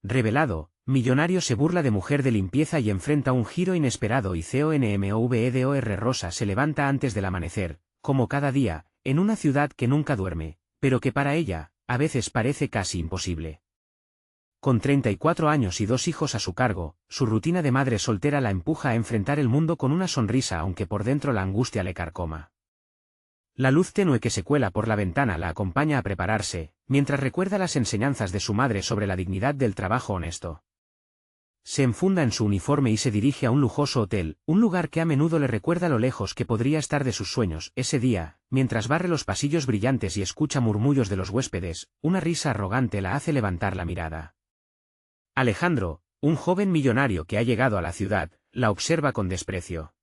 Revelado, millonario se burla de mujer de limpieza y enfrenta un giro inesperado y CONMOVEDOR. Rosa se levanta antes del amanecer, como cada día, en una ciudad que nunca duerme, pero que para ella, a veces parece casi imposible. Con 34 años y 2 hijos a su cargo, su rutina de madre soltera la empuja a enfrentar el mundo con una sonrisa aunque por dentro la angustia le carcoma. La luz tenue que se cuela por la ventana la acompaña a prepararse, mientras recuerda las enseñanzas de su madre sobre la dignidad del trabajo honesto. Se enfunda en su uniforme y se dirige a un lujoso hotel, un lugar que a menudo le recuerda lo lejos que podría estar de sus sueños. Ese día, mientras barre los pasillos brillantes y escucha murmullos de los huéspedes, una risa arrogante la hace levantar la mirada. Alejandro, un joven millonario que ha llegado a la ciudad, la observa con desprecio.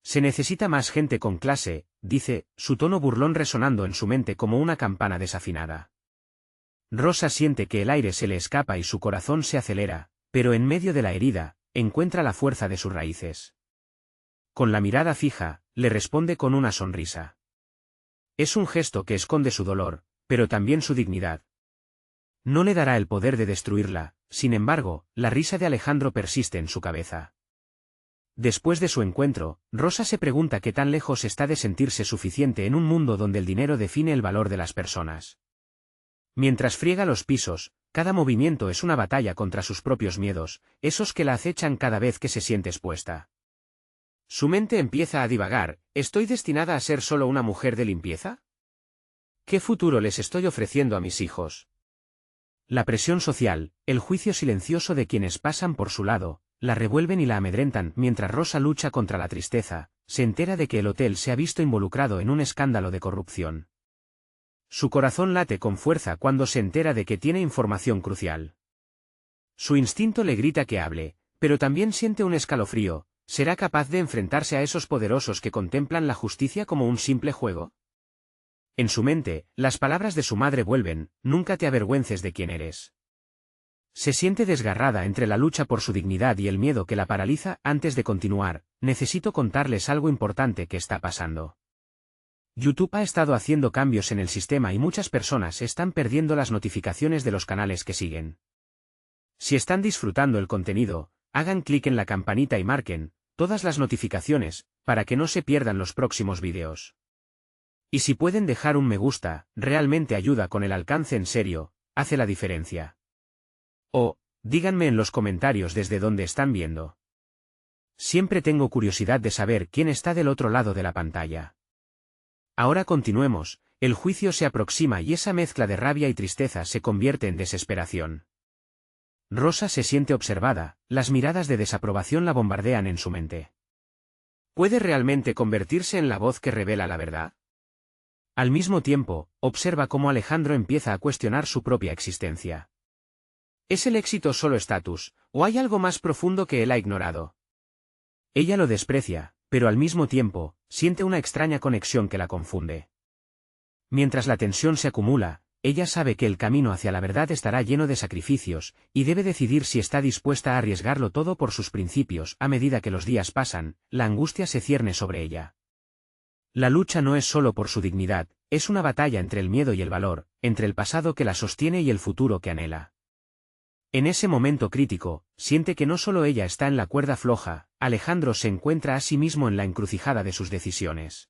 Se necesita más gente con clase, dice, su tono burlón resonando en su mente como una campana desafinada. Rosa siente que el aire se le escapa y su corazón se acelera, pero en medio de la herida, encuentra la fuerza de sus raíces. Con la mirada fija, le responde con una sonrisa. Es un gesto que esconde su dolor, pero también su dignidad. No le dará el poder de destruirla, sin embargo, la risa de Alejandro persiste en su cabeza. Después de su encuentro, Rosa se pregunta qué tan lejos está de sentirse suficiente en un mundo donde el dinero define el valor de las personas. Mientras friega los pisos, cada movimiento es una batalla contra sus propios miedos, esos que la acechan cada vez que se siente expuesta. Su mente empieza a divagar. ¿Estoy destinada a ser solo una mujer de limpieza? ¿Qué futuro les estoy ofreciendo a mis hijos? La presión social, el juicio silencioso de quienes pasan por su lado, la revuelven y la amedrentan. Mientras Rosa lucha contra la tristeza, se entera de que el hotel se ha visto involucrado en un escándalo de corrupción. Su corazón late con fuerza cuando se entera de que tiene información crucial. Su instinto le grita que hable, pero también siente un escalofrío. ¿Será capaz de enfrentarse a esos poderosos que contemplan la justicia como un simple juego? En su mente, las palabras de su madre vuelven: nunca te avergüences de quién eres. Se siente desgarrada entre la lucha por su dignidad y el miedo que la paraliza. Antes de continuar, necesito contarles algo importante que está pasando. YouTube ha estado haciendo cambios en el sistema y muchas personas están perdiendo las notificaciones de los canales que siguen. Si están disfrutando el contenido, hagan clic en la campanita y marquen todas las notificaciones, para que no se pierdan los próximos vídeos. Y si pueden dejar un me gusta, realmente ayuda con el alcance. En serio, hace la diferencia. O, díganme en los comentarios desde dónde están viendo. Siempre tengo curiosidad de saber quién está del otro lado de la pantalla. Ahora continuemos, el juicio se aproxima y esa mezcla de rabia y tristeza se convierte en desesperación. Rosa se siente observada, las miradas de desaprobación la bombardean en su mente. ¿Puede realmente convertirse en la voz que revela la verdad? Al mismo tiempo, observa cómo Alejandro empieza a cuestionar su propia existencia. ¿Es el éxito solo estatus, o hay algo más profundo que él ha ignorado? Ella lo desprecia, pero al mismo tiempo, siente una extraña conexión que la confunde. Mientras la tensión se acumula, ella sabe que el camino hacia la verdad estará lleno de sacrificios, y debe decidir si está dispuesta a arriesgarlo todo por sus principios. A medida que los días pasan, la angustia se cierne sobre ella. La lucha no es solo por su dignidad, es una batalla entre el miedo y el valor, entre el pasado que la sostiene y el futuro que anhela. En ese momento crítico, siente que no solo ella está en la cuerda floja, Alejandro se encuentra a sí mismo en la encrucijada de sus decisiones.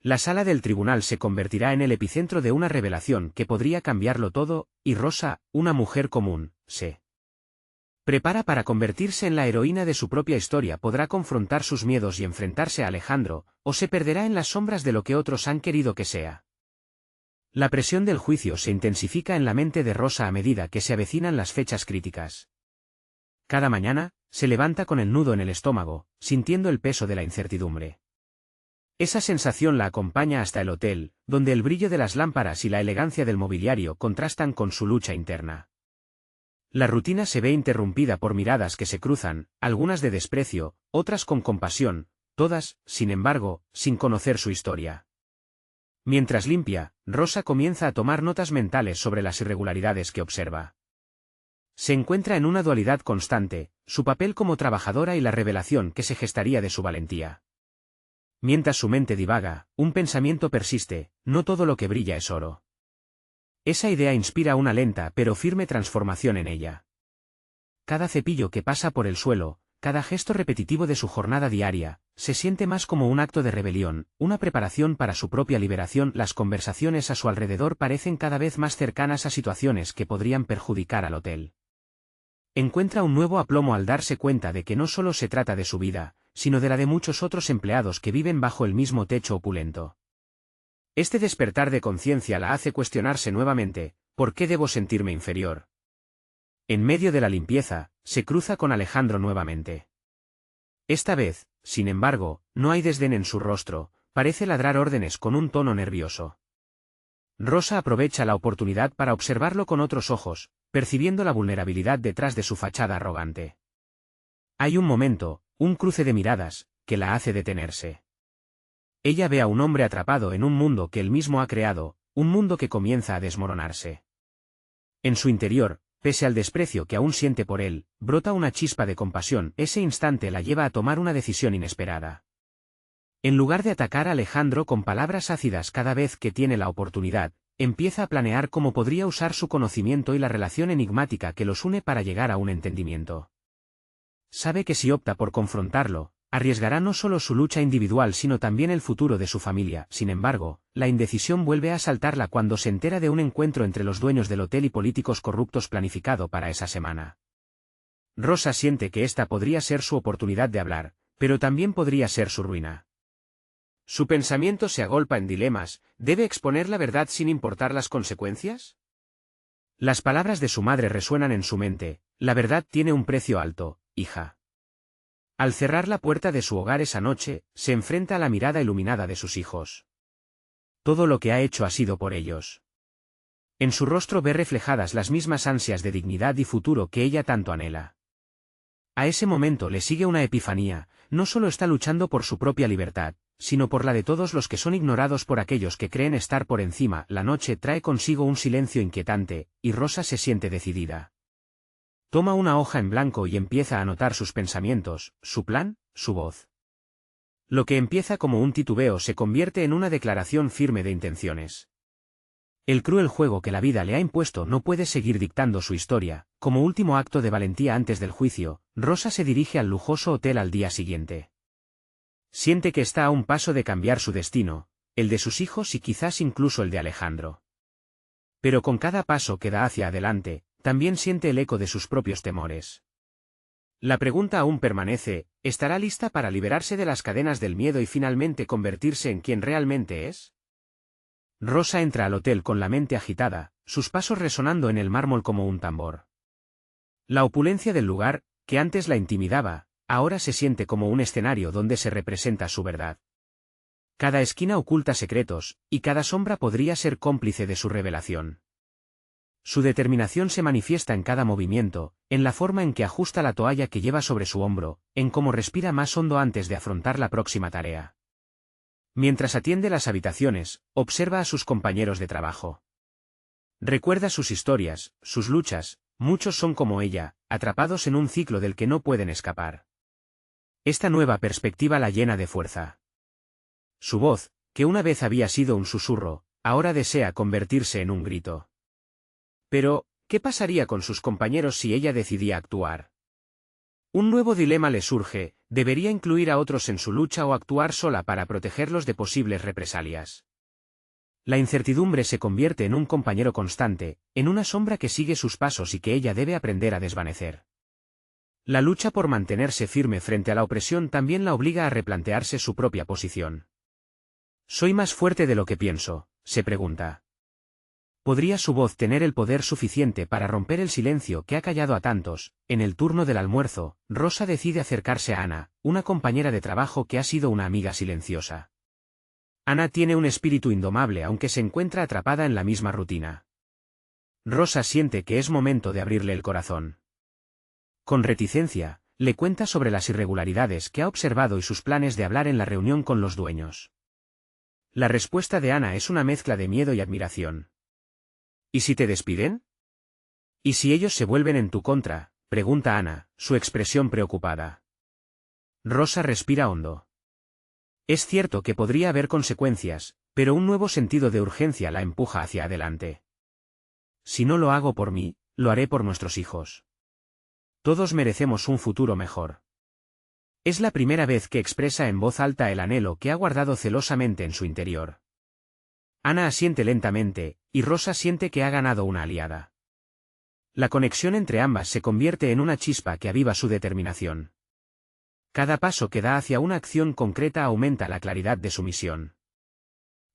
La sala del tribunal se convertirá en el epicentro de una revelación que podría cambiarlo todo, y Rosa, una mujer común, se prepara para convertirse en la heroína de su propia historia. Podrá confrontar sus miedos y enfrentarse a Alejandro, o se perderá en las sombras de lo que otros han querido que sea. La presión del juicio se intensifica en la mente de Rosa a medida que se avecinan las fechas críticas. Cada mañana, se levanta con el nudo en el estómago, sintiendo el peso de la incertidumbre. Esa sensación la acompaña hasta el hotel, donde el brillo de las lámparas y la elegancia del mobiliario contrastan con su lucha interna. La rutina se ve interrumpida por miradas que se cruzan, algunas de desprecio, otras con compasión, todas, sin embargo, sin conocer su historia. Mientras limpia, Rosa comienza a tomar notas mentales sobre las irregularidades que observa. Se encuentra en una dualidad constante, su papel como trabajadora y la revelación que se gestaría de su valentía. Mientras su mente divaga, un pensamiento persiste: no todo lo que brilla es oro. Esa idea inspira una lenta pero firme transformación en ella. Cada cepillo que pasa por el suelo, cada gesto repetitivo de su jornada diaria, se siente más como un acto de rebelión, una preparación para su propia liberación. Las conversaciones a su alrededor parecen cada vez más cercanas a situaciones que podrían perjudicar al hotel. Encuentra un nuevo aplomo al darse cuenta de que no solo se trata de su vida, sino de la de muchos otros empleados que viven bajo el mismo techo opulento. Este despertar de conciencia la hace cuestionarse nuevamente: ¿por qué debo sentirme inferior? En medio de la limpieza, se cruza con Alejandro nuevamente. Esta vez, sin embargo, no hay desdén en su rostro, parece ladrar órdenes con un tono nervioso. Rosa aprovecha la oportunidad para observarlo con otros ojos, percibiendo la vulnerabilidad detrás de su fachada arrogante. Hay un momento, un cruce de miradas, que la hace detenerse. Ella ve a un hombre atrapado en un mundo que él mismo ha creado, un mundo que comienza a desmoronarse. En su interior, pese al desprecio que aún siente por él, brota una chispa de compasión. Ese instante la lleva a tomar una decisión inesperada. En lugar de atacar a Alejandro con palabras ácidas cada vez que tiene la oportunidad, empieza a planear cómo podría usar su conocimiento y la relación enigmática que los une para llegar a un entendimiento. Sabe que si opta por confrontarlo, arriesgará no solo su lucha individual sino también el futuro de su familia. Sin embargo, la indecisión vuelve a asaltarla cuando se entera de un encuentro entre los dueños del hotel y políticos corruptos planificado para esa semana. Rosa siente que esta podría ser su oportunidad de hablar, pero también podría ser su ruina. Su pensamiento se agolpa en dilemas: ¿debe exponer la verdad sin importar las consecuencias? Las palabras de su madre resuenan en su mente: la verdad tiene un precio alto, hija. Al cerrar la puerta de su hogar esa noche, se enfrenta a la mirada iluminada de sus hijos. Todo lo que ha hecho ha sido por ellos. En su rostro ve reflejadas las mismas ansias de dignidad y futuro que ella tanto anhela. A ese momento le sigue una epifanía: no solo está luchando por su propia libertad, sino por la de todos los que son ignorados por aquellos que creen estar por encima. La noche trae consigo un silencio inquietante, y Rosa se siente decidida. Toma una hoja en blanco y empieza a anotar sus pensamientos, su plan, su voz. Lo que empieza como un titubeo se convierte en una declaración firme de intenciones. El cruel juego que la vida le ha impuesto no puede seguir dictando su historia. Como último acto de valentía antes del juicio, Rosa se dirige al lujoso hotel al día siguiente. Siente que está a un paso de cambiar su destino, el de sus hijos y quizás incluso el de Alejandro. Pero con cada paso que da hacia adelante, también siente el eco de sus propios temores. La pregunta aún permanece: ¿estará lista para liberarse de las cadenas del miedo y finalmente convertirse en quien realmente es? Rosa entra al hotel con la mente agitada, sus pasos resonando en el mármol como un tambor. La opulencia del lugar, que antes la intimidaba, ahora se siente como un escenario donde se representa su verdad. Cada esquina oculta secretos, y cada sombra podría ser cómplice de su revelación. Su determinación se manifiesta en cada movimiento, en la forma en que ajusta la toalla que lleva sobre su hombro, en cómo respira más hondo antes de afrontar la próxima tarea. Mientras atiende las habitaciones, observa a sus compañeros de trabajo. Recuerda sus historias, sus luchas: muchos son como ella, atrapados en un ciclo del que no pueden escapar. Esta nueva perspectiva la llena de fuerza. Su voz, que una vez había sido un susurro, ahora desea convertirse en un grito. Pero, ¿qué pasaría con sus compañeros si ella decidía actuar? Un nuevo dilema le surge: ¿debería incluir a otros en su lucha o actuar sola para protegerlos de posibles represalias? La incertidumbre se convierte en un compañero constante, en una sombra que sigue sus pasos y que ella debe aprender a desvanecer. La lucha por mantenerse firme frente a la opresión también la obliga a replantearse su propia posición. ¿Soy más fuerte de lo que pienso?, se pregunta. ¿Podría su voz tener el poder suficiente para romper el silencio que ha callado a tantos? En el turno del almuerzo, Rosa decide acercarse a Ana, una compañera de trabajo que ha sido una amiga silenciosa. Ana tiene un espíritu indomable aunque se encuentra atrapada en la misma rutina. Rosa siente que es momento de abrirle el corazón. Con reticencia, le cuenta sobre las irregularidades que ha observado y sus planes de hablar en la reunión con los dueños. La respuesta de Ana es una mezcla de miedo y admiración. ¿Y si te despiden? ¿Y si ellos se vuelven en tu contra?, pregunta Ana, su expresión preocupada. Rosa respira hondo. Es cierto que podría haber consecuencias, pero un nuevo sentido de urgencia la empuja hacia adelante. si no lo hago por mí, lo haré por nuestros hijos. Todos merecemos un futuro mejor. Es la primera vez que expresa en voz alta el anhelo que ha guardado celosamente en su interior. Ana asiente lentamente, y Rosa siente que ha ganado una aliada. La conexión entre ambas se convierte en una chispa que aviva su determinación. Cada paso que da hacia una acción concreta aumenta la claridad de su misión.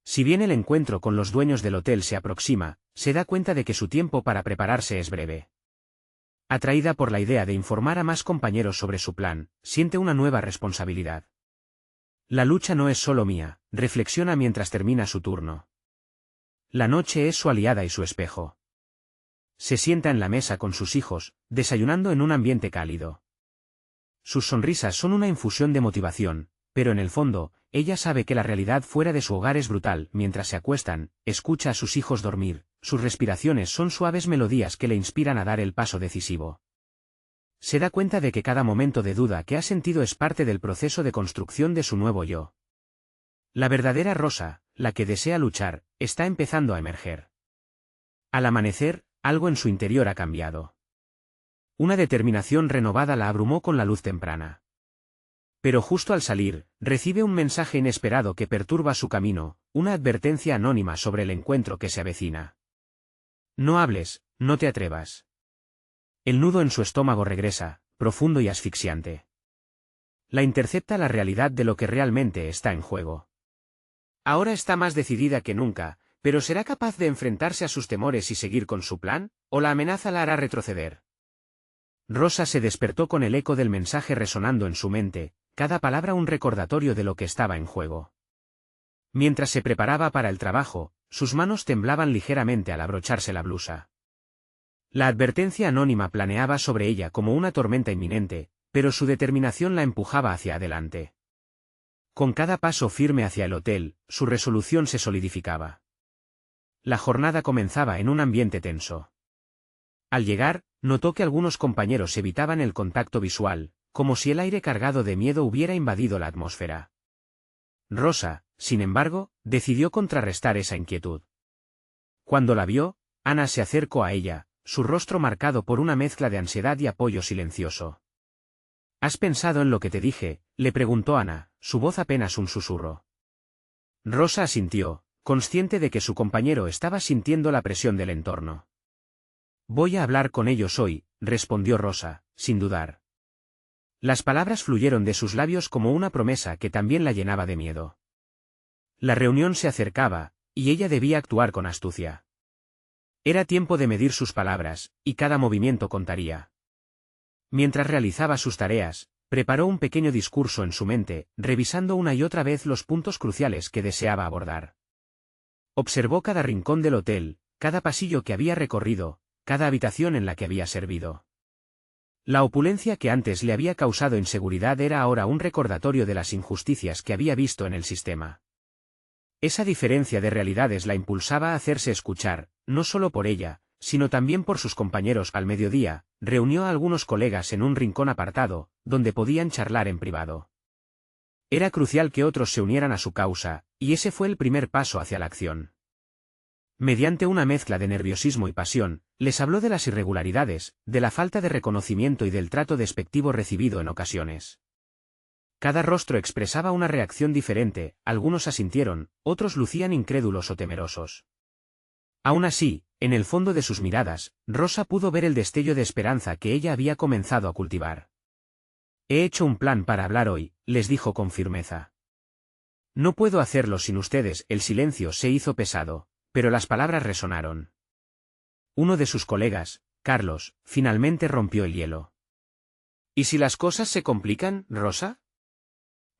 Si bien el encuentro con los dueños del hotel se aproxima, se da cuenta de que su tiempo para prepararse es breve. Atraída por la idea de informar a más compañeros sobre su plan, siente una nueva responsabilidad. La lucha no es solo mía, reflexiona mientras termina su turno. La noche es su aliada y su espejo. Se sienta en la mesa con sus hijos, desayunando en un ambiente cálido. Sus sonrisas son una infusión de motivación, pero en el fondo, ella sabe que la realidad fuera de su hogar es brutal. Mientras se acuestan, escucha a sus hijos dormir, sus respiraciones son suaves melodías que le inspiran a dar el paso decisivo. Se da cuenta de que cada momento de duda que ha sentido es parte del proceso de construcción de su nuevo yo. La verdadera Rosa, la que desea luchar, está empezando a emerger. Al amanecer, algo en su interior ha cambiado. Una determinación renovada la abrumó con la luz temprana. Pero justo al salir, recibe un mensaje inesperado que perturba su camino, una advertencia anónima sobre el encuentro que se avecina. No hables, no te atrevas. El nudo en su estómago regresa, profundo y asfixiante. La intercepta la realidad de lo que realmente está en juego. Ahora está más decidida que nunca, pero ¿será capaz de enfrentarse a sus temores y seguir con su plan, o la amenaza la hará retroceder? Rosa se despertó con el eco del mensaje resonando en su mente, cada palabra un recordatorio de lo que estaba en juego. Mientras se preparaba para el trabajo, sus manos temblaban ligeramente al abrocharse la blusa. La advertencia anónima planeaba sobre ella como una tormenta inminente, pero su determinación la empujaba hacia adelante. Con cada paso firme hacia el hotel, su resolución se solidificaba. La jornada comenzaba en un ambiente tenso. Al llegar, notó que algunos compañeros evitaban el contacto visual, como si el aire cargado de miedo hubiera invadido la atmósfera. Rosa, sin embargo, decidió contrarrestar esa inquietud. Cuando la vio, Ana se acercó a ella, su rostro marcado por una mezcla de ansiedad y apoyo silencioso. ¿Has pensado en lo que te dije?, le preguntó Ana, su voz apenas un susurro. Rosa asintió, consciente de que su compañero estaba sintiendo la presión del entorno. Voy a hablar con ellos hoy, respondió Rosa, sin dudar. Las palabras fluyeron de sus labios como una promesa que también la llenaba de miedo. La reunión se acercaba, y ella debía actuar con astucia. Era tiempo de medir sus palabras, y cada movimiento contaría. Mientras realizaba sus tareas, preparó un pequeño discurso en su mente, revisando una y otra vez los puntos cruciales que deseaba abordar. Observó cada rincón del hotel, cada pasillo que había recorrido, cada habitación en la que había servido. La opulencia que antes le había causado inseguridad era ahora un recordatorio de las injusticias que había visto en el sistema. Esa diferencia de realidades la impulsaba a hacerse escuchar, no solo por ella, sino también por sus compañeros. Al mediodía, reunió a algunos colegas en un rincón apartado, donde podían charlar en privado. Era crucial que otros se unieran a su causa, y ese fue el primer paso hacia la acción. Mediante una mezcla de nerviosismo y pasión, les habló de las irregularidades, de la falta de reconocimiento y del trato despectivo recibido en ocasiones. Cada rostro expresaba una reacción diferente, algunos asintieron, otros lucían incrédulos o temerosos. Aún así, en el fondo de sus miradas, Rosa pudo ver el destello de esperanza que ella había comenzado a cultivar. He hecho un plan para hablar hoy, les dijo con firmeza. No puedo hacerlo sin ustedes. El silencio se hizo pesado, pero las palabras resonaron. Uno de sus colegas, Carlos, finalmente rompió el hielo. ¿Y si las cosas se complican, Rosa?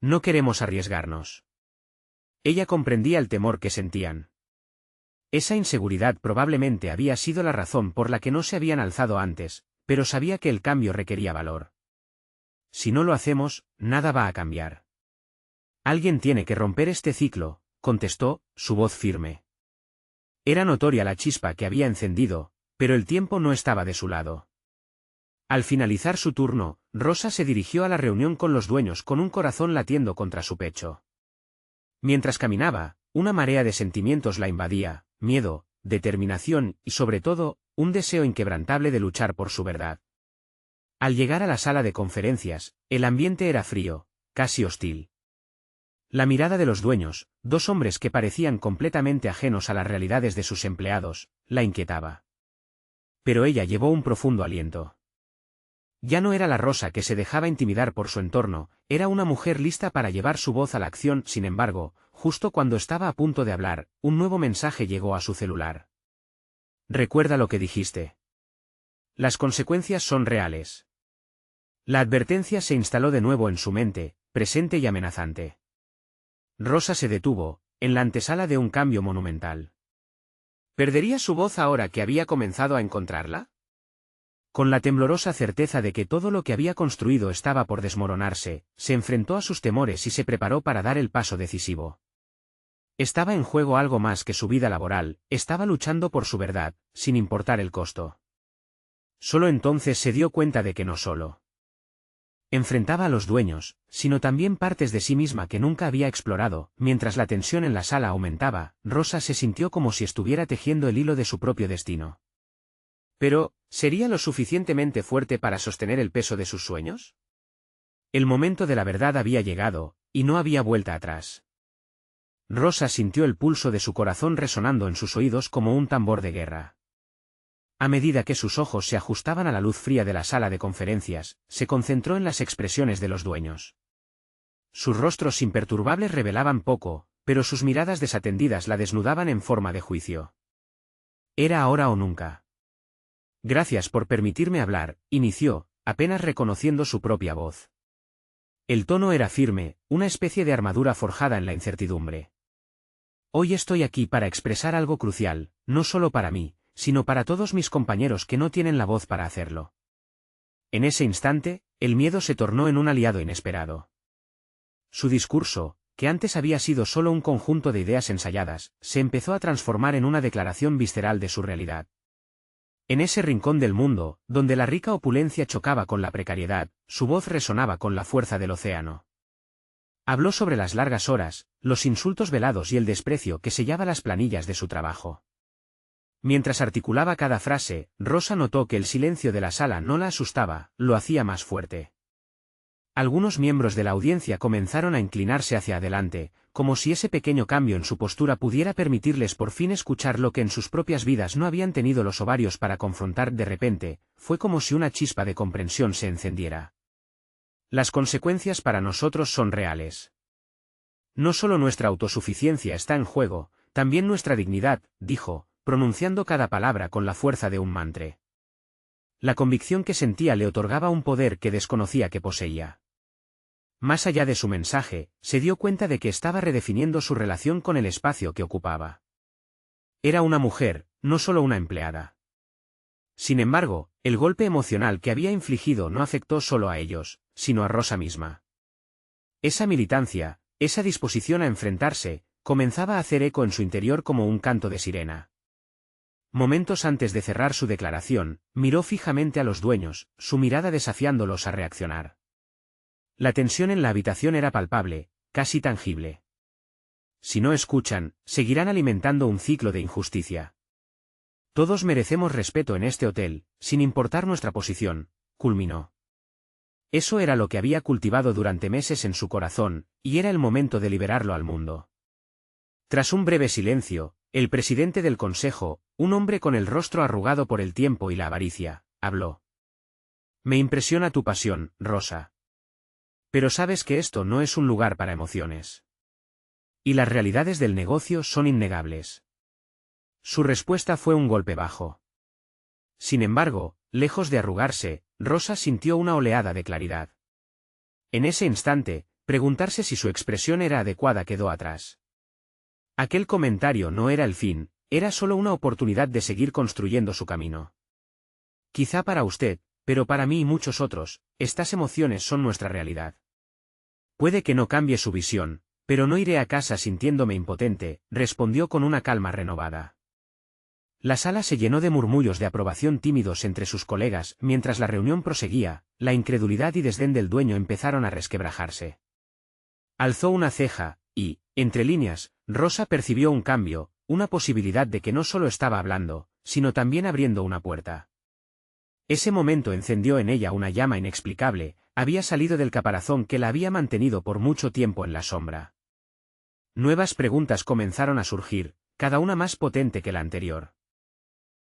No queremos arriesgarnos. Ella comprendía el temor que sentían. Esa inseguridad probablemente había sido la razón por la que no se habían alzado antes, pero sabía que el cambio requería valor. Si no lo hacemos, nada va a cambiar. Alguien tiene que romper este ciclo, contestó, su voz firme. Era notoria la chispa que había encendido, pero el tiempo no estaba de su lado. Al finalizar su turno, Rosa se dirigió a la reunión con los dueños con un corazón latiendo contra su pecho. Mientras caminaba, una marea de sentimientos la invadía: miedo, determinación y, sobre todo, un deseo inquebrantable de luchar por su verdad. Al llegar a la sala de conferencias, el ambiente era frío, casi hostil. La mirada de los dueños, dos hombres que parecían completamente ajenos a las realidades de sus empleados, la inquietaba. Pero ella llevó un profundo aliento. Ya no era la Rosa que se dejaba intimidar por su entorno, era una mujer lista para llevar su voz a la acción. Sin embargo, justo cuando estaba a punto de hablar, un nuevo mensaje llegó a su celular. Recuerda lo que dijiste. Las consecuencias son reales. La advertencia se instaló de nuevo en su mente, presente y amenazante. Rosa se detuvo, en la antesala de un cambio monumental. ¿Perdería su voz ahora que había comenzado a encontrarla? Con la temblorosa certeza de que todo lo que había construido estaba por desmoronarse, se enfrentó a sus temores y se preparó para dar el paso decisivo. Estaba en juego algo más que su vida laboral, estaba luchando por su verdad, sin importar el costo. Solo entonces se dio cuenta de que no solo enfrentaba a los dueños, sino también partes de sí misma que nunca había explorado. Mientras la tensión en la sala aumentaba, Rosa se sintió como si estuviera tejiendo el hilo de su propio destino. Pero, ¿sería lo suficientemente fuerte para sostener el peso de sus sueños? El momento de la verdad había llegado, y no había vuelta atrás. Rosa sintió el pulso de su corazón resonando en sus oídos como un tambor de guerra. A medida que sus ojos se ajustaban a la luz fría de la sala de conferencias, se concentró en las expresiones de los dueños. Sus rostros imperturbables revelaban poco, pero sus miradas desatendidas la desnudaban en forma de juicio. Era ahora o nunca. Gracias por permitirme hablar, inició, apenas reconociendo su propia voz. El tono era firme, una especie de armadura forjada en la incertidumbre. Hoy estoy aquí para expresar algo crucial, no solo para mí, sino para todos mis compañeros que no tienen la voz para hacerlo. En ese instante, el miedo se tornó en un aliado inesperado. Su discurso, que antes había sido solo un conjunto de ideas ensayadas, se empezó a transformar en una declaración visceral de su realidad. En ese rincón del mundo, donde la rica opulencia chocaba con la precariedad, su voz resonaba con la fuerza del océano. Habló sobre las largas horas, los insultos velados y el desprecio que sellaba las planillas de su trabajo. Mientras articulaba cada frase, Rosa notó que el silencio de la sala no la asustaba, lo hacía más fuerte. Algunos miembros de la audiencia comenzaron a inclinarse hacia adelante, como si ese pequeño cambio en su postura pudiera permitirles por fin escuchar lo que en sus propias vidas no habían tenido los ovarios para confrontar. De repente, fue como si una chispa de comprensión se encendiera. Las consecuencias para nosotros son reales. No solo nuestra autosuficiencia está en juego, también nuestra dignidad, dijo, pronunciando cada palabra con la fuerza de un mantra. La convicción que sentía le otorgaba un poder que desconocía que poseía. Más allá de su mensaje, se dio cuenta de que estaba redefiniendo su relación con el espacio que ocupaba. Era una mujer, no solo una empleada. Sin embargo, el golpe emocional que había infligido no afectó solo a ellos, sino a Rosa misma. Esa militancia, esa disposición a enfrentarse, comenzaba a hacer eco en su interior como un canto de sirena. Momentos antes de cerrar su declaración, miró fijamente a los dueños, su mirada desafiándolos a reaccionar. La tensión en la habitación era palpable, casi tangible. Si no escuchan, seguirán alimentando un ciclo de injusticia. Todos merecemos respeto en este hotel, sin importar nuestra posición, culminó. Eso era lo que había cultivado durante meses en su corazón, y era el momento de liberarlo al mundo. Tras un breve silencio, el presidente del consejo, un hombre con el rostro arrugado por el tiempo y la avaricia, habló. Me impresiona tu pasión, Rosa. Pero sabes que esto no es un lugar para emociones. Y las realidades del negocio son innegables. Su respuesta fue un golpe bajo. Sin embargo, lejos de arrugarse, Rosa sintió una oleada de claridad. En ese instante, preguntarse si su expresión era adecuada quedó atrás. Aquel comentario no era el fin, era solo una oportunidad de seguir construyendo su camino. Quizá para usted, pero para mí y muchos otros, estas emociones son nuestra realidad. Puede que no cambie su visión, pero no iré a casa sintiéndome impotente, respondió con una calma renovada. La sala se llenó de murmullos de aprobación tímidos entre sus colegas. Mientras la reunión proseguía, la incredulidad y desdén del dueño empezaron a resquebrajarse. Alzó una ceja, y, entre líneas, Rosa percibió un cambio, una posibilidad de que no solo estaba hablando, sino también abriendo una puerta. Ese momento encendió en ella una llama inexplicable, había salido del caparazón que la había mantenido por mucho tiempo en la sombra. Nuevas preguntas comenzaron a surgir, cada una más potente que la anterior.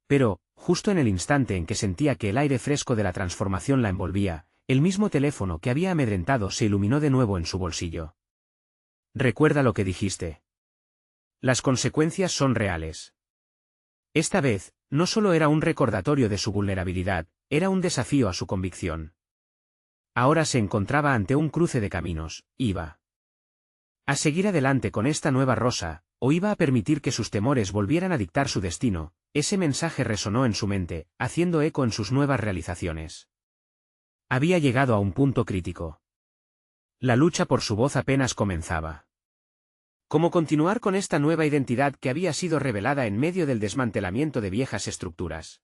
Pero, justo en el instante en que sentía que el aire fresco de la transformación la envolvía, el mismo teléfono que había amedrentado se iluminó de nuevo en su bolsillo. «Recuerda lo que dijiste. Las consecuencias son reales». Esta vez, no solo era un recordatorio de su vulnerabilidad, era un desafío a su convicción. Ahora se encontraba ante un cruce de caminos, iba a seguir adelante con esta nueva Rosa, o iba a permitir que sus temores volvieran a dictar su destino. Ese mensaje resonó en su mente, haciendo eco en sus nuevas realizaciones. Había llegado a un punto crítico. La lucha por su voz apenas comenzaba. ¿Cómo continuar con esta nueva identidad que había sido revelada en medio del desmantelamiento de viejas estructuras?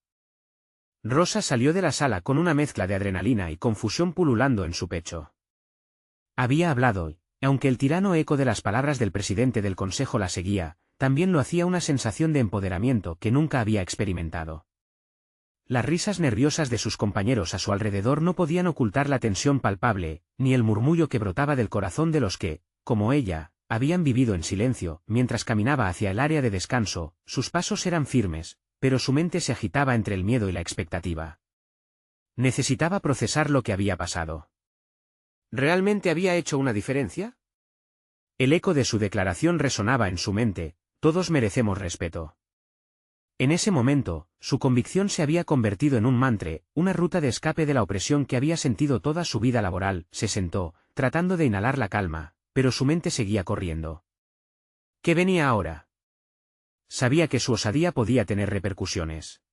Rosa salió de la sala con una mezcla de adrenalina y confusión pululando en su pecho. Había hablado, y, aunque el tirano eco de las palabras del presidente del consejo la seguía, también lo hacía una sensación de empoderamiento que nunca había experimentado. Las risas nerviosas de sus compañeros a su alrededor no podían ocultar la tensión palpable, ni el murmullo que brotaba del corazón de los que, como ella, habían vivido en silencio. Mientras caminaba hacia el área de descanso, sus pasos eran firmes, pero su mente se agitaba entre el miedo y la expectativa. Necesitaba procesar lo que había pasado. ¿Realmente había hecho una diferencia? El eco de su declaración resonaba en su mente: todos merecemos respeto. En ese momento, su convicción se había convertido en un mantra, una ruta de escape de la opresión que había sentido toda su vida laboral. Se sentó, tratando de inhalar la calma, pero su mente seguía corriendo. ¿Qué venía ahora? Sabía que su osadía podía tener repercusiones.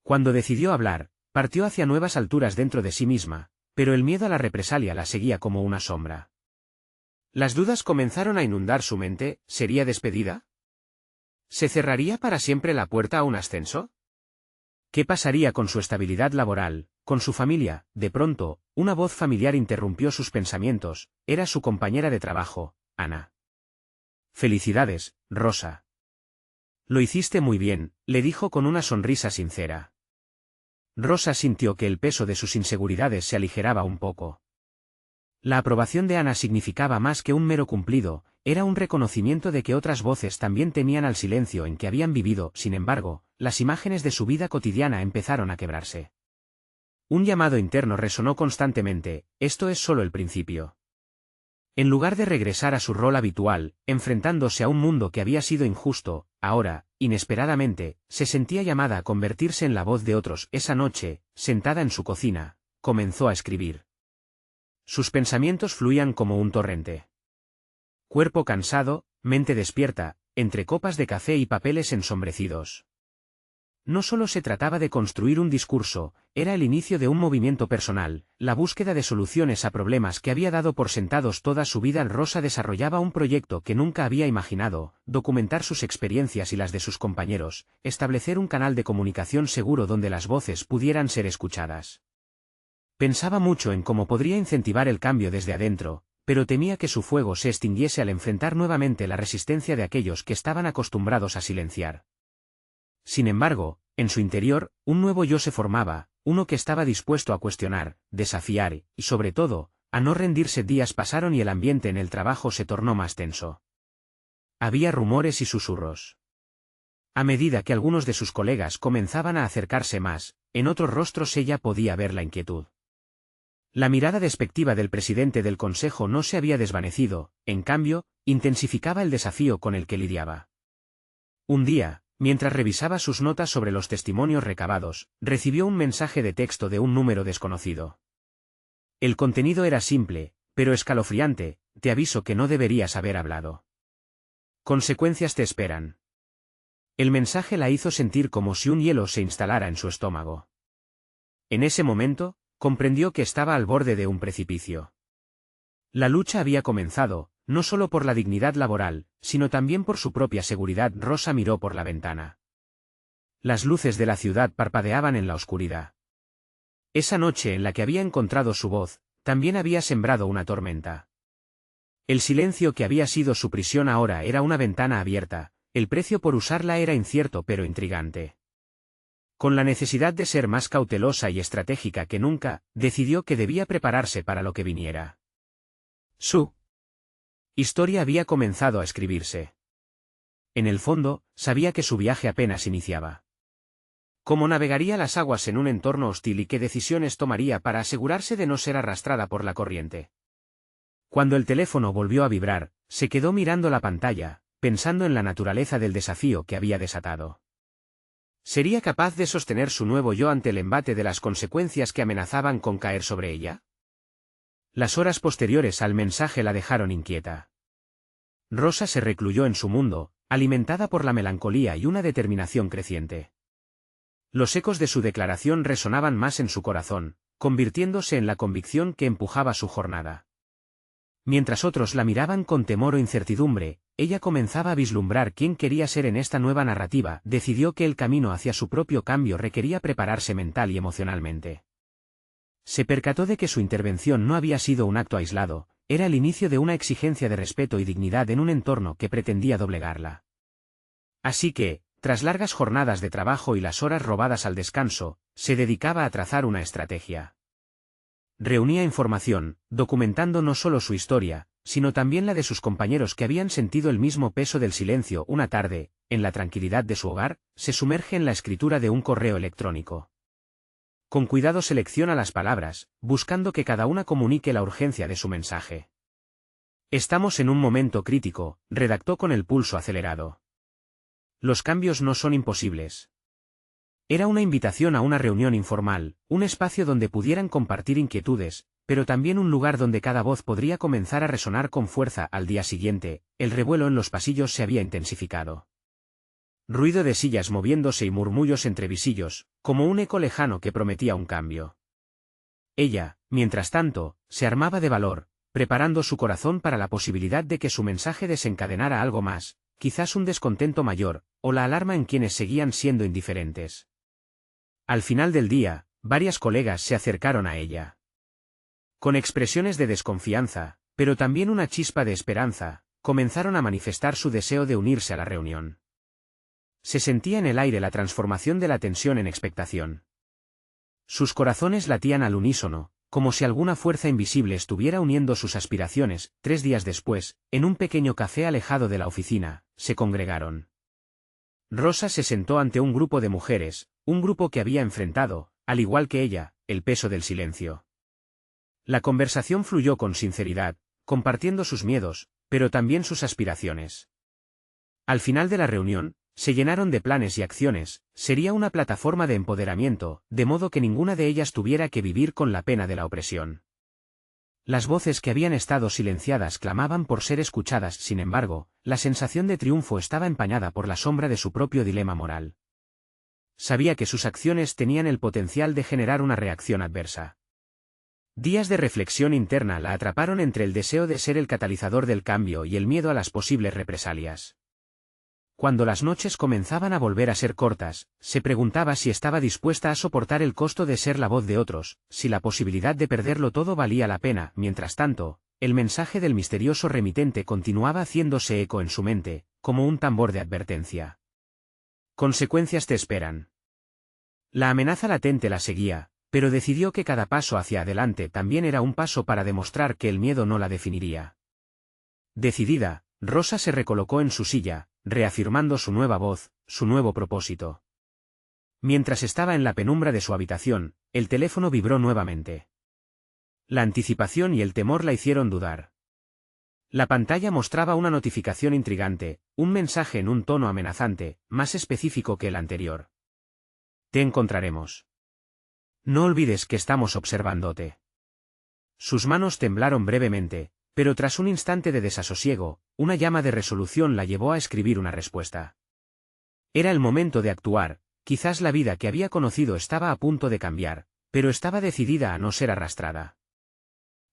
Cuando decidió hablar, partió hacia nuevas alturas dentro de sí misma, pero el miedo a la represalia la seguía como una sombra. Las dudas comenzaron a inundar su mente. ¿Sería despedida? ¿Se cerraría para siempre la puerta a un ascenso? ¿Qué pasaría con su estabilidad laboral, con su familia? De pronto, una voz familiar interrumpió sus pensamientos. Era su compañera de trabajo, Ana. «Felicidades, Rosa. Lo hiciste muy bien», le dijo con una sonrisa sincera. Rosa sintió que el peso de sus inseguridades se aligeraba un poco. La aprobación de Ana significaba más que un mero cumplido, era un reconocimiento de que otras voces también temían al silencio en que habían vivido. Sin embargo, las imágenes de su vida cotidiana empezaron a quebrarse. Un llamado interno resonó constantemente: esto es solo el principio. En lugar de regresar a su rol habitual, enfrentándose a un mundo que había sido injusto, ahora, inesperadamente, se sentía llamada a convertirse en la voz de otros. Esa noche, sentada en su cocina, comenzó a escribir. Sus pensamientos fluían como un torrente. Cuerpo cansado, mente despierta, entre copas de café y papeles ensombrecidos. No solo se trataba de construir un discurso, era el inicio de un movimiento personal, la búsqueda de soluciones a problemas que había dado por sentados toda su vida. Rosa desarrollaba un proyecto que nunca había imaginado: documentar sus experiencias y las de sus compañeros, establecer un canal de comunicación seguro donde las voces pudieran ser escuchadas. Pensaba mucho en cómo podría incentivar el cambio desde adentro, pero temía que su fuego se extinguiese al enfrentar nuevamente la resistencia de aquellos que estaban acostumbrados a silenciar. Sin embargo, en su interior, un nuevo yo se formaba, uno que estaba dispuesto a cuestionar, desafiar y, sobre todo, a no rendirse. Días pasaron y el ambiente en el trabajo se tornó más tenso. Había rumores y susurros. A medida que algunos de sus colegas comenzaban a acercarse más, en otros rostros ella podía ver la inquietud. La mirada despectiva del presidente del consejo no se había desvanecido, en cambio, intensificaba el desafío con el que lidiaba. Un día, mientras revisaba sus notas sobre los testimonios recabados, recibió un mensaje de texto de un número desconocido. El contenido era simple, pero escalofriante: te aviso que no deberías haber hablado. Consecuencias te esperan. El mensaje la hizo sentir como si un hielo se instalara en su estómago. En ese momento, comprendió que estaba al borde de un precipicio. La lucha había comenzado, no solo por la dignidad laboral, sino también por su propia seguridad. Rosa miró por la ventana. Las luces de la ciudad parpadeaban en la oscuridad. Esa noche en la que había encontrado su voz, también había sembrado una tormenta. El silencio que había sido su prisión ahora era una ventana abierta, El precio por usarla era incierto pero intrigante. Con la necesidad de ser más cautelosa y estratégica que nunca, decidió que debía prepararse para lo que viniera. Su historia había comenzado a escribirse. En el fondo, sabía que su viaje apenas iniciaba. ¿Cómo navegaría las aguas en un entorno hostil y qué decisiones tomaría para asegurarse de no ser arrastrada por la corriente? Cuando el teléfono volvió a vibrar, se quedó mirando la pantalla, pensando en la naturaleza del desafío que había desatado. ¿Sería capaz de sostener su nuevo yo ante el embate de las consecuencias que amenazaban con caer sobre ella? Las horas posteriores al mensaje la dejaron inquieta. Rosa se recluyó en su mundo, alimentada por la melancolía y una determinación creciente. Los ecos de su declaración resonaban más en su corazón, convirtiéndose en la convicción que empujaba su jornada. Mientras otros la miraban con temor o incertidumbre, ella comenzaba a vislumbrar quién quería ser en esta nueva narrativa. Decidió que el camino hacia su propio cambio requería prepararse mental y emocionalmente. Se percató de que su intervención no había sido un acto aislado, era el inicio de una exigencia de respeto y dignidad en un entorno que pretendía doblegarla. Así que, tras largas jornadas de trabajo y las horas robadas al descanso, se dedicaba a trazar una estrategia. Reunía información, documentando no solo su historia, sino también la de sus compañeros que habían sentido el mismo peso del silencio. Una tarde, en la tranquilidad de su hogar, se sumerge en la escritura de un correo electrónico. Con cuidado selecciona las palabras, buscando que cada una comunique la urgencia de su mensaje. Estamos en un momento crítico, redactó con el pulso acelerado. Los cambios no son imposibles. Era una invitación a una reunión informal, un espacio donde pudieran compartir inquietudes, pero también un lugar donde cada voz podría comenzar a resonar con fuerza. Al día siguiente, el revuelo en los pasillos se había intensificado. Ruido de sillas moviéndose y murmullos entre visillos, como un eco lejano que prometía un cambio. Ella, mientras tanto, se armaba de valor, preparando su corazón para la posibilidad de que su mensaje desencadenara algo más, quizás un descontento mayor, o la alarma en quienes seguían siendo indiferentes. Al final del día, varias colegas se acercaron a ella. Con expresiones de desconfianza, pero también una chispa de esperanza, comenzaron a manifestar su deseo de unirse a la reunión. Se sentía en el aire la transformación de la tensión en expectación. Sus corazones latían al unísono, como si alguna fuerza invisible estuviera uniendo sus aspiraciones. 3 días después, en un pequeño café alejado de la oficina, se congregaron. Rosa se sentó ante un grupo de mujeres, un grupo que había enfrentado, al igual que ella, el peso del silencio. La conversación fluyó con sinceridad, compartiendo sus miedos, pero también sus aspiraciones. Al final de la reunión, se llenaron de planes y acciones. Sería una plataforma de empoderamiento, de modo que ninguna de ellas tuviera que vivir con la pena de la opresión. Las voces que habían estado silenciadas clamaban por ser escuchadas. Sin embargo, la sensación de triunfo estaba empañada por la sombra de su propio dilema moral. Sabía que sus acciones tenían el potencial de generar una reacción adversa. Días de reflexión interna la atraparon entre el deseo de ser el catalizador del cambio y el miedo a las posibles represalias. Cuando las noches comenzaban a volver a ser cortas, se preguntaba si estaba dispuesta a soportar el costo de ser la voz de otros, si la posibilidad de perderlo todo valía la pena. Mientras tanto, el mensaje del misterioso remitente continuaba haciéndose eco en su mente, como un tambor de advertencia. Consecuencias te esperan. La amenaza latente la seguía, pero decidió que cada paso hacia adelante también era un paso para demostrar que el miedo no la definiría. Decidida, Rosa se recolocó en su silla, reafirmando su nueva voz, su nuevo propósito. Mientras estaba en la penumbra de su habitación, el teléfono vibró nuevamente. La anticipación y el temor la hicieron dudar. La pantalla mostraba una notificación intrigante, un mensaje en un tono amenazante, más específico que el anterior. Te encontraremos. No olvides que estamos observándote. Sus manos temblaron brevemente, pero tras un instante de desasosiego, una llama de resolución la llevó a escribir una respuesta. Era el momento de actuar. Quizás la vida que había conocido estaba a punto de cambiar, pero estaba decidida a no ser arrastrada.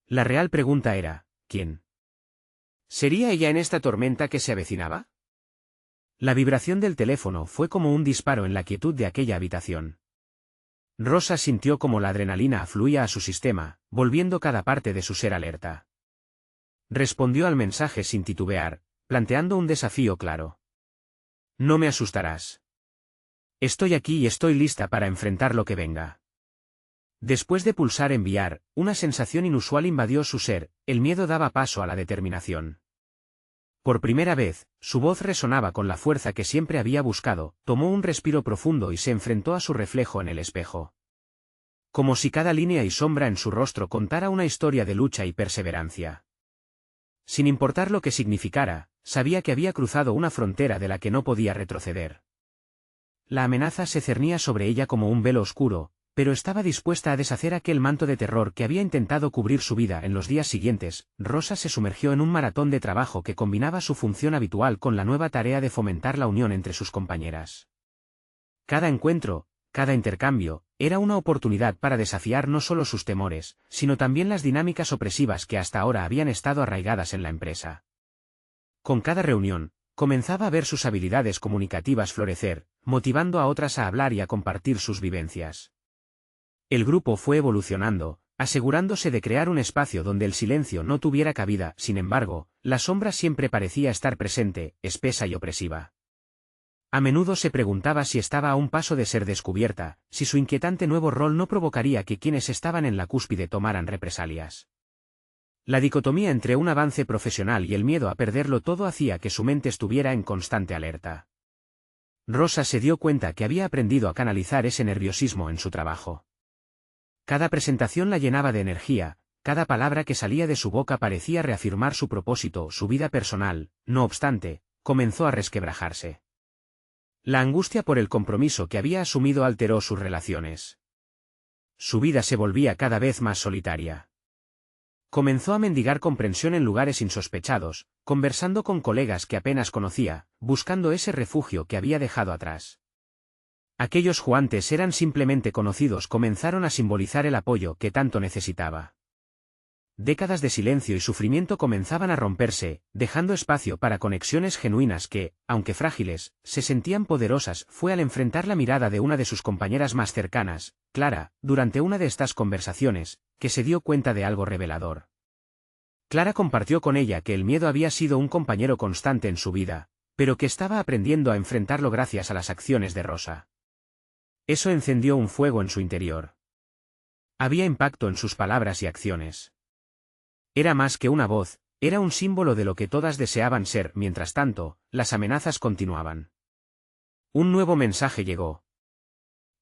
La real pregunta era, ¿quién? ¿Sería ella en esta tormenta que se avecinaba? La vibración del teléfono fue como un disparo en la quietud de aquella habitación. Rosa sintió como la adrenalina afluía a su sistema, volviendo cada parte de su ser alerta. Respondió al mensaje sin titubear, planteando un desafío claro. No me asustarás. Estoy aquí y estoy lista para enfrentar lo que venga. Después de pulsar enviar, una sensación inusual invadió su ser, el miedo daba paso a la determinación. Por primera vez, su voz resonaba con la fuerza que siempre había buscado, tomó un respiro profundo y se enfrentó a su reflejo en el espejo. Como si cada línea y sombra en su rostro contara una historia de lucha y perseverancia. Sin importar lo que significara, sabía que había cruzado una frontera de la que no podía retroceder. La amenaza se cernía sobre ella como un velo oscuro, pero estaba dispuesta a deshacer aquel manto de terror que había intentado cubrir su vida. En los días siguientes, Rosa se sumergió en un maratón de trabajo que combinaba su función habitual con la nueva tarea de fomentar la unión entre sus compañeras. Cada encuentro, cada intercambio, era una oportunidad para desafiar no solo sus temores, sino también las dinámicas opresivas que hasta ahora habían estado arraigadas en la empresa. Con cada reunión, comenzaba a ver sus habilidades comunicativas florecer, motivando a otras a hablar y a compartir sus vivencias. El grupo fue evolucionando, asegurándose de crear un espacio donde el silencio no tuviera cabida. Sin embargo, la sombra siempre parecía estar presente, espesa y opresiva. A menudo se preguntaba si estaba a un paso de ser descubierta, si su inquietante nuevo rol no provocaría que quienes estaban en la cúspide tomaran represalias. La dicotomía entre un avance profesional y el miedo a perderlo todo hacía que su mente estuviera en constante alerta. Rosa se dio cuenta que había aprendido a canalizar ese nerviosismo en su trabajo. Cada presentación la llenaba de energía, cada palabra que salía de su boca parecía reafirmar su propósito, su vida personal. No obstante, comenzó a resquebrajarse. La angustia por el compromiso que había asumido alteró sus relaciones. Su vida se volvía cada vez más solitaria. Comenzó a mendigar comprensión en lugares insospechados, conversando con colegas que apenas conocía, buscando ese refugio que había dejado atrás. Aquellos Juantes eran simplemente conocidos, comenzaron a simbolizar el apoyo que tanto necesitaba. Décadas de silencio y sufrimiento comenzaban a romperse, dejando espacio para conexiones genuinas que, aunque frágiles, se sentían poderosas. Fue al enfrentar la mirada de una de sus compañeras más cercanas, Clara, durante una de estas conversaciones, que se dio cuenta de algo revelador. Clara compartió con ella que el miedo había sido un compañero constante en su vida, pero que estaba aprendiendo a enfrentarlo gracias a las acciones de Rosa. Eso encendió un fuego en su interior. Había impacto en sus palabras y acciones. Era más que una voz, era un símbolo de lo que todas deseaban ser. Mientras tanto, las amenazas continuaban. Un nuevo mensaje llegó.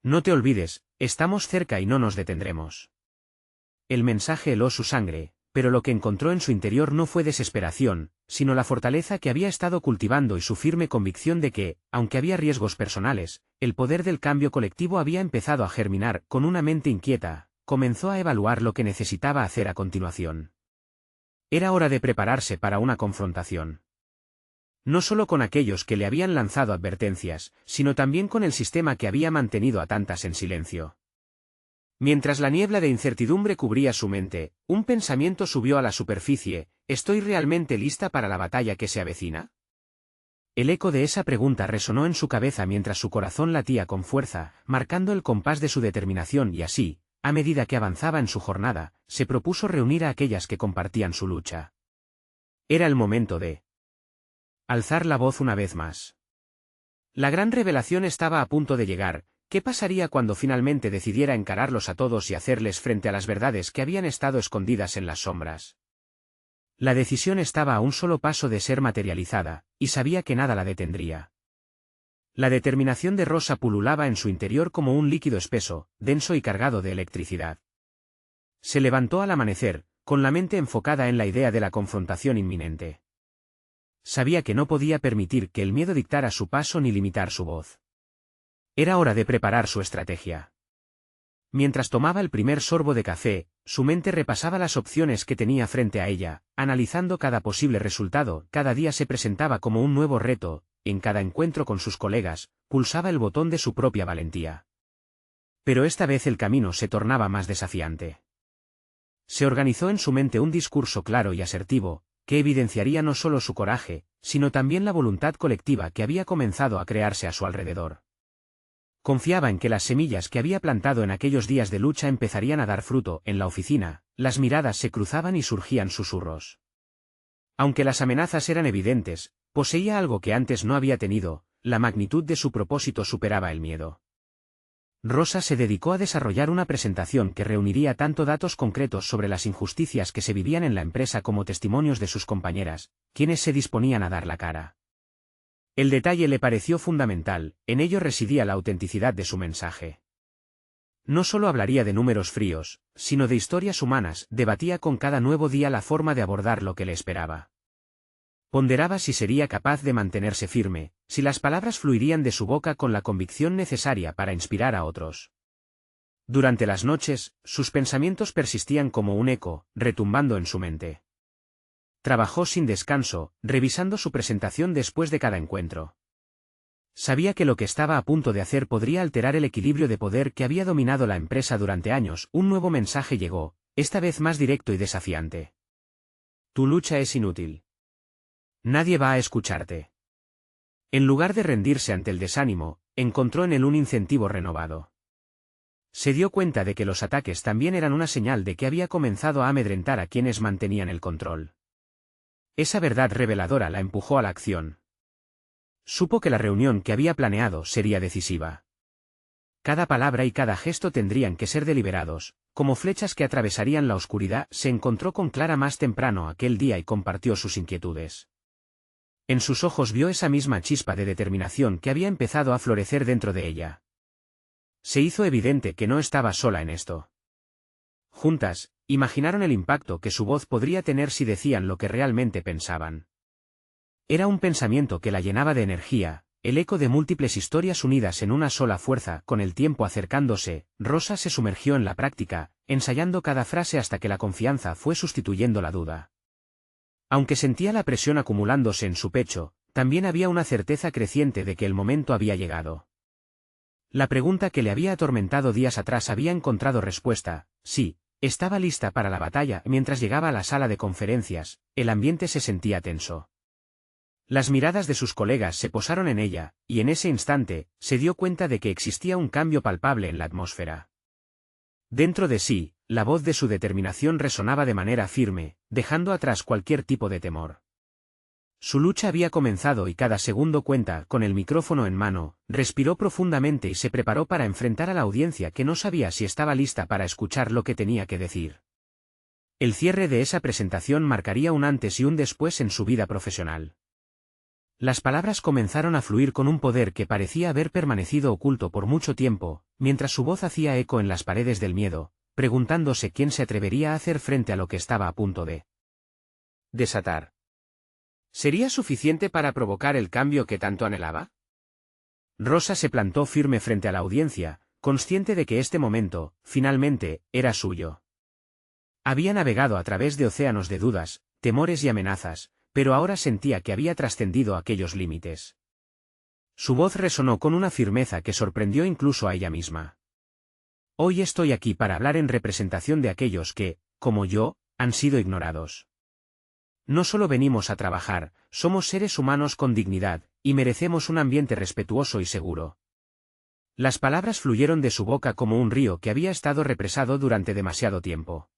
No te olvides, estamos cerca y no nos detendremos. El mensaje heló su sangre, pero lo que encontró en su interior no fue desesperación, sino la fortaleza que había estado cultivando y su firme convicción de que, aunque había riesgos personales, el poder del cambio colectivo había empezado a germinar. Con una mente inquieta, comenzó a evaluar lo que necesitaba hacer a continuación. Era hora de prepararse para una confrontación. No solo con aquellos que le habían lanzado advertencias, sino también con el sistema que había mantenido a tantas en silencio. Mientras la niebla de incertidumbre cubría su mente, un pensamiento subió a la superficie: ¿estoy realmente lista para la batalla que se avecina? El eco de esa pregunta resonó en su cabeza mientras su corazón latía con fuerza, marcando el compás de su determinación. Y así, a medida que avanzaba en su jornada, se propuso reunir a aquellas que compartían su lucha. Era el momento de alzar la voz una vez más. La gran revelación estaba a punto de llegar. ¿Qué pasaría cuando finalmente decidiera encararlos a todos y hacerles frente a las verdades que habían estado escondidas en las sombras? La decisión estaba a un solo paso de ser materializada, y sabía que nada la detendría. La determinación de Rosa pululaba en su interior como un líquido espeso, denso y cargado de electricidad. Se levantó al amanecer, con la mente enfocada en la idea de la confrontación inminente. Sabía que no podía permitir que el miedo dictara su paso ni limitar su voz. Era hora de preparar su estrategia. Mientras tomaba el primer sorbo de café, su mente repasaba las opciones que tenía frente a ella, analizando cada posible resultado. Cada día se presentaba como un nuevo reto, en cada encuentro con sus colegas, pulsaba el botón de su propia valentía. Pero esta vez el camino se tornaba más desafiante. Se organizó en su mente un discurso claro y asertivo, que evidenciaría no solo su coraje, sino también la voluntad colectiva que había comenzado a crearse a su alrededor. Confiaba en que las semillas que había plantado en aquellos días de lucha empezarían a dar fruto. En la oficina, las miradas se cruzaban y surgían susurros. Aunque las amenazas eran evidentes, poseía algo que antes no había tenido: la magnitud de su propósito superaba el miedo. Rosa se dedicó a desarrollar una presentación que reuniría tanto datos concretos sobre las injusticias que se vivían en la empresa como testimonios de sus compañeras, quienes se disponían a dar la cara. El detalle le pareció fundamental, en ello residía la autenticidad de su mensaje. No solo hablaría de números fríos, sino de historias humanas, debatía con cada nuevo día la forma de abordar lo que le esperaba. Ponderaba si sería capaz de mantenerse firme, si las palabras fluirían de su boca con la convicción necesaria para inspirar a otros. Durante las noches, sus pensamientos persistían como un eco, retumbando en su mente. Trabajó sin descanso, revisando su presentación después de cada encuentro. Sabía que lo que estaba a punto de hacer podría alterar el equilibrio de poder que había dominado la empresa durante años. Un nuevo mensaje llegó, esta vez más directo y desafiante. Tu lucha es inútil. Nadie va a escucharte. En lugar de rendirse ante el desánimo, encontró en él un incentivo renovado. Se dio cuenta de que los ataques también eran una señal de que había comenzado a amedrentar a quienes mantenían el control. Esa verdad reveladora la empujó a la acción. Supo que la reunión que había planeado sería decisiva. Cada palabra y cada gesto tendrían que ser deliberados, como flechas que atravesarían la oscuridad. Se encontró con Clara más temprano aquel día y compartió sus inquietudes. En sus ojos vio esa misma chispa de determinación que había empezado a florecer dentro de ella. Se hizo evidente que no estaba sola en esto. Juntas, imaginaron el impacto que su voz podría tener si decían lo que realmente pensaban. Era un pensamiento que la llenaba de energía, el eco de múltiples historias unidas en una sola fuerza. Con el tiempo acercándose, Rosa se sumergió en la práctica, ensayando cada frase hasta que la confianza fue sustituyendo la duda. Aunque sentía la presión acumulándose en su pecho, también había una certeza creciente de que el momento había llegado. La pregunta que le había atormentado días atrás había encontrado respuesta. Sí, estaba lista para la batalla. Mientras llegaba a la sala de conferencias, el ambiente se sentía tenso. Las miradas de sus colegas se posaron en ella, y en ese instante, se dio cuenta de que existía un cambio palpable en la atmósfera. Dentro de sí, la voz de su determinación resonaba de manera firme, dejando atrás cualquier tipo de temor. Su lucha había comenzado y cada segundo cuenta. Con el micrófono en mano, respiró profundamente y se preparó para enfrentar a la audiencia que no sabía si estaba lista para escuchar lo que tenía que decir. El cierre de esa presentación marcaría un antes y un después en su vida profesional. Las palabras comenzaron a fluir con un poder que parecía haber permanecido oculto por mucho tiempo, mientras su voz hacía eco en las paredes del miedo, preguntándose quién se atrevería a hacer frente a lo que estaba a punto de desatar. ¿Sería suficiente para provocar el cambio que tanto anhelaba? Rosa se plantó firme frente a la audiencia, consciente de que este momento, finalmente, era suyo. Había navegado a través de océanos de dudas, temores y amenazas, pero ahora sentía que había trascendido aquellos límites. Su voz resonó con una firmeza que sorprendió incluso a ella misma. Hoy estoy aquí para hablar en representación de aquellos que, como yo, han sido ignorados. No solo venimos a trabajar, somos seres humanos con dignidad, y merecemos un ambiente respetuoso y seguro. Las palabras fluyeron de su boca como un río que había estado represado durante demasiado tiempo.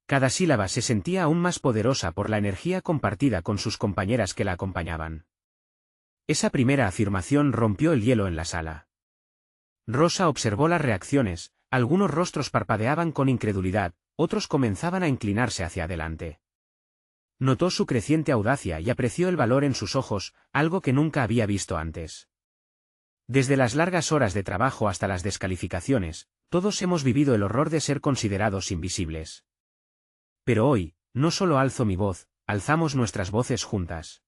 Cada sílaba se sentía aún más poderosa por la energía compartida con sus compañeras que la acompañaban. Esa primera afirmación rompió el hielo en la sala. Rosa observó las reacciones, algunos rostros parpadeaban con incredulidad, otros comenzaban a inclinarse hacia adelante. Notó su creciente audacia y apreció el valor en sus ojos, algo que nunca había visto antes. Desde las largas horas de trabajo hasta las descalificaciones, todos hemos vivido el horror de ser considerados invisibles. Pero hoy, no solo alzo mi voz, alzamos nuestras voces juntas.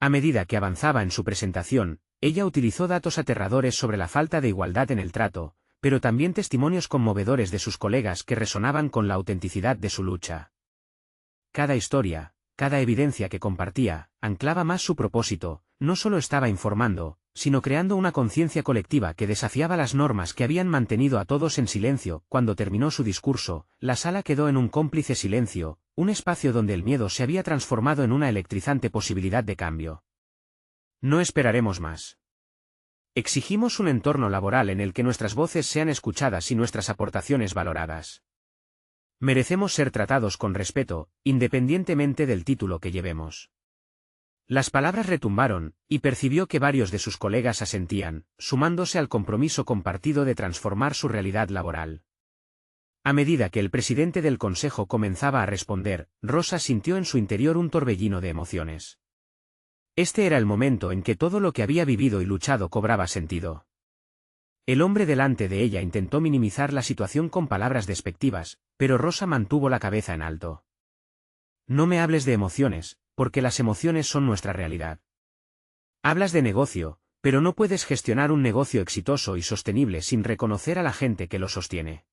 A medida que avanzaba en su presentación, ella utilizó datos aterradores sobre la falta de igualdad en el trato, pero también testimonios conmovedores de sus colegas que resonaban con la autenticidad de su lucha. Cada historia, cada evidencia que compartía, anclaba más su propósito. No solo estaba informando, sino creando una conciencia colectiva que desafiaba las normas que habían mantenido a todos en silencio. Cuando terminó su discurso, la sala quedó en un cómplice silencio, un espacio donde el miedo se había transformado en una electrizante posibilidad de cambio. No esperaremos más. Exigimos un entorno laboral en el que nuestras voces sean escuchadas y nuestras aportaciones valoradas. Merecemos ser tratados con respeto, independientemente del título que llevemos. Las palabras retumbaron, y percibió que varios de sus colegas asentían, sumándose al compromiso compartido de transformar su realidad laboral. A medida que el presidente del consejo comenzaba a responder, Rosa sintió en su interior un torbellino de emociones. Este era el momento en que todo lo que había vivido y luchado cobraba sentido. El hombre delante de ella intentó minimizar la situación con palabras despectivas, pero Rosa mantuvo la cabeza en alto. No me hables de emociones, porque las emociones son nuestra realidad. Hablas de negocio, pero no puedes gestionar un negocio exitoso y sostenible sin reconocer a la gente que lo sostiene.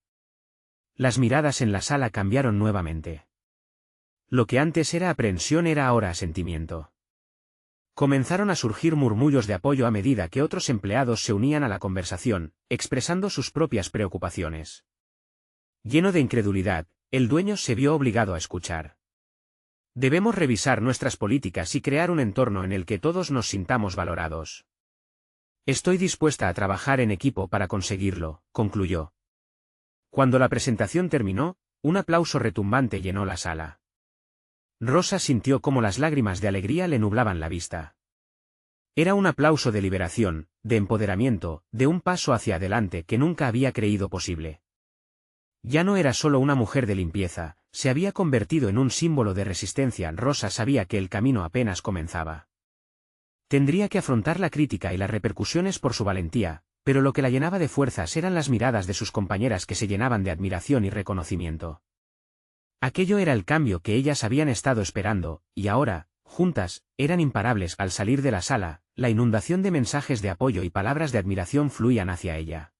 Las miradas en la sala cambiaron nuevamente. Lo que antes era aprensión era ahora asentimiento. Comenzaron a surgir murmullos de apoyo a medida que otros empleados se unían a la conversación, expresando sus propias preocupaciones. Lleno de incredulidad, el dueño se vio obligado a escuchar. Debemos revisar nuestras políticas y crear un entorno en el que todos nos sintamos valorados. Estoy dispuesta a trabajar en equipo para conseguirlo, concluyó. Cuando la presentación terminó, un aplauso retumbante llenó la sala. Rosa sintió cómo las lágrimas de alegría le nublaban la vista. Era un aplauso de liberación, de empoderamiento, de un paso hacia adelante que nunca había creído posible. Ya no era solo una mujer de limpieza, se había convertido en un símbolo de resistencia. Rosa sabía que el camino apenas comenzaba. Tendría que afrontar la crítica y las repercusiones por su valentía, pero lo que la llenaba de fuerzas eran las miradas de sus compañeras que se llenaban de admiración y reconocimiento. Aquello era el cambio que ellas habían estado esperando, y ahora, juntas, eran imparables. Al salir de la sala, la inundación de mensajes de apoyo y palabras de admiración fluían hacia ella.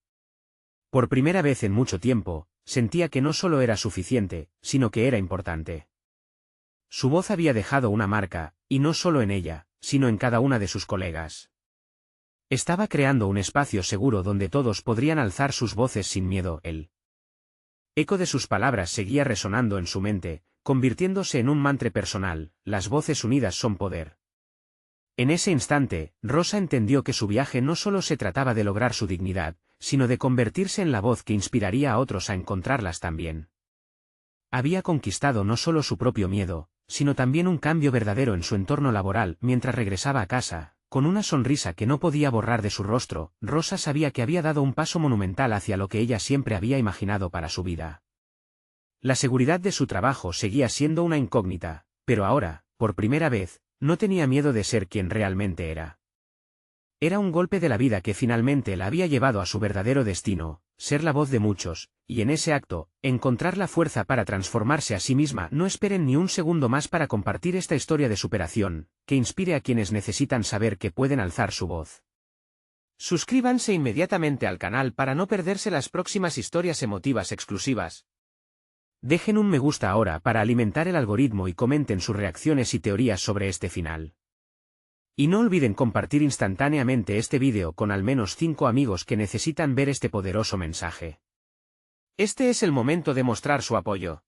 Por primera vez en mucho tiempo, sentía que no solo era suficiente, sino que era importante. Su voz había dejado una marca, y no solo en ella, sino en cada una de sus colegas. Estaba creando un espacio seguro donde todos podrían alzar sus voces sin miedo. El eco de sus palabras seguía resonando en su mente, convirtiéndose en un mantra personal: las voces unidas son poder. En ese instante, Rosa entendió que su viaje no solo se trataba de lograr su dignidad, sino de convertirse en la voz que inspiraría a otros a encontrarlas también. Había conquistado no solo su propio miedo, sino también un cambio verdadero en su entorno laboral. Mientras regresaba a casa, con una sonrisa que no podía borrar de su rostro, Rosa sabía que había dado un paso monumental hacia lo que ella siempre había imaginado para su vida. La seguridad de su trabajo seguía siendo una incógnita, pero ahora, por primera vez, no tenía miedo de ser quien realmente era. Era un golpe de la vida que finalmente la había llevado a su verdadero destino, ser la voz de muchos, y en ese acto, encontrar la fuerza para transformarse a sí misma. No esperen ni un segundo más para compartir esta historia de superación, que inspire a quienes necesitan saber que pueden alzar su voz. Suscríbanse inmediatamente al canal para no perderse las próximas historias emotivas exclusivas. Dejen un me gusta ahora para alimentar el algoritmo y comenten sus reacciones y teorías sobre este final. Y no olviden compartir instantáneamente este vídeo con al menos 5 amigos que necesitan ver este poderoso mensaje. Este es el momento de mostrar su apoyo.